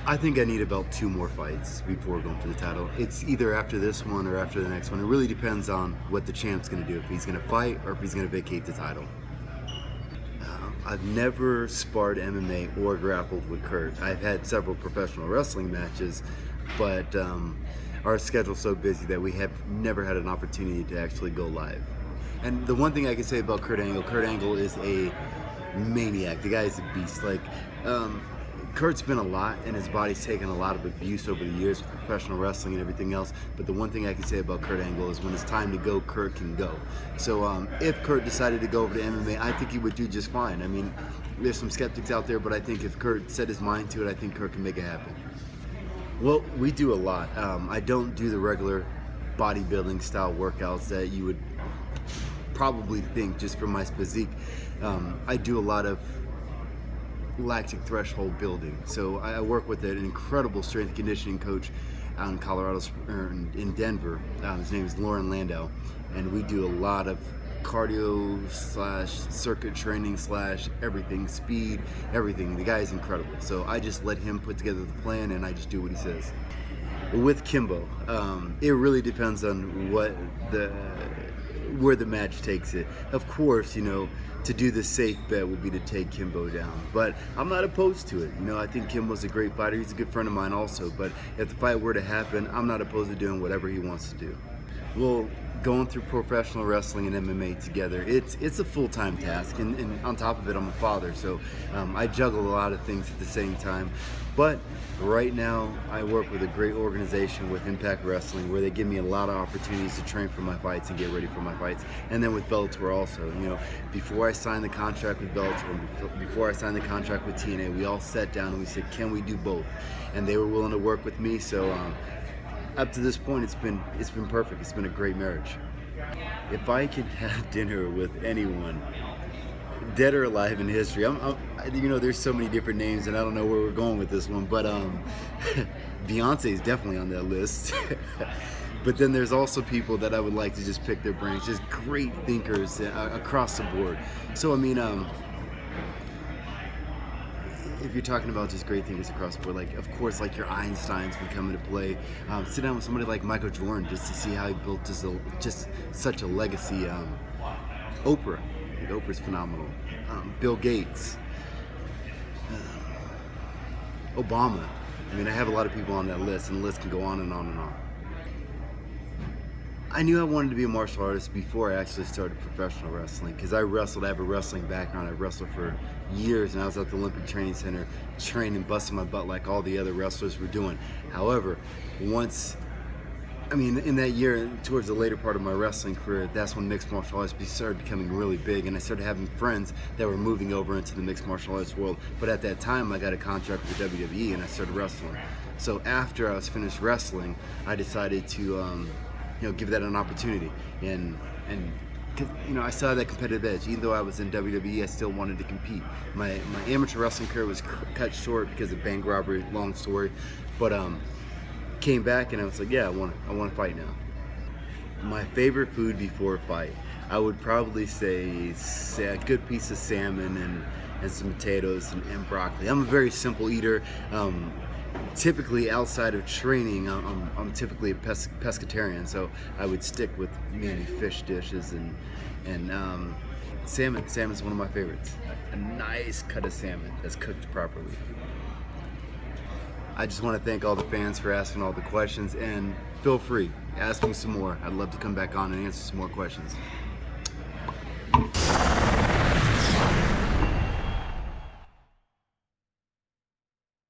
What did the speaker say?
I think I need about 2 more fights before going for the title. It's either after this one or after the next one. It really depends on what the champ's going to do, if he's going to fight or if he's going to vacate the title. I've never sparred MMA or grappled with Kurt. I've had several professional wrestling matches, but our schedule's so busy that we have never had an opportunity to actually go live. And the one thing I can say about Kurt Angle is a maniac. The guy is a beast. Like, Kurt's been a lot, and his body's taken a lot of abuse over the years with professional wrestling and everything else. But the one thing I can say about Kurt Angle is when it's time to go, Kurt can go. So if Kurt decided to go over to MMA, I think he would do just fine. I mean, there's some skeptics out there, but I think if Kurt set his mind to it, I think Kurt can make it happen. Well, we do a lot. I don't do the regular bodybuilding style workouts that you would probably think just from my physique. I do a lot of lactic threshold building. So I work with an incredible strength and conditioning coach out in Colorado, in Denver. His name is Lauren Landau, and we do a lot of cardio / circuit training / everything, speed, everything. The guy is incredible. So I just let him put together the plan, and I just do what he says. With Kimbo, it really depends on where the match takes it. Of course, to do the safe bet would be to take Kimbo down, but I'm not opposed to it. I think Kimbo's a great fighter. He's a good friend of mine also, but if the fight were to happen, I'm not opposed to doing whatever he wants to do. Well, going through professional wrestling and MMA together, it's a full-time task, and on top of it, I'm a father, so I juggle a lot of things at the same time. But right now, I work with a great organization with Impact Wrestling, where they give me a lot of opportunities to train for my fights and get ready for my fights. And then with Bellator also, before I signed the contract with Bellator, before I signed the contract with TNA, we all sat down and we said, can we do both? And they were willing to work with me, so up to this point, it's been perfect. It's been a great marriage. If I could have dinner with anyone, dead or alive in history, there's so many different names, and I don't know where we're going with this one, but Beyonce is definitely on that list. But then there's also people that I would like to just pick their brains, just great thinkers across the board. So if you're talking about just great thinkers across the board, like, of course, like your Einsteins would come into play. Sit down with somebody like Michael Jordan just to see how he built just such a legacy. Oprah. Oprah's phenomenal. Bill Gates. Obama. I have a lot of people on that list, and the list can go on and on and on. I knew I wanted to be a martial artist before I actually started professional wrestling, because I wrestled. I have a wrestling background. I wrestled for years, and I was at the Olympic Training Center training, busting my butt like all the other wrestlers were doing. However, in that year, towards the later part of my wrestling career, that's when mixed martial arts started becoming really big, and I started having friends that were moving over into the mixed martial arts world. But at that time, I got a contract with the WWE, and I started wrestling. So after I was finished wrestling, I decided to give that an opportunity, and I still had that competitive edge. Even though I was in WWE, I still wanted to compete. My amateur wrestling career was cut short because of bank robbery, long story, but came back and I was like, yeah, I want to fight now. My favorite food before a fight, I would probably say a good piece of salmon and some potatoes and broccoli. I'm a very simple eater. Typically outside of training, I'm typically a pescatarian, so I would stick with mainly fish dishes, and salmon. Salmon's one of my favorites. A nice cut of salmon that's cooked properly. I just want to thank all the fans for asking all the questions, and feel free, ask me some more. I'd love to come back on and answer some more questions.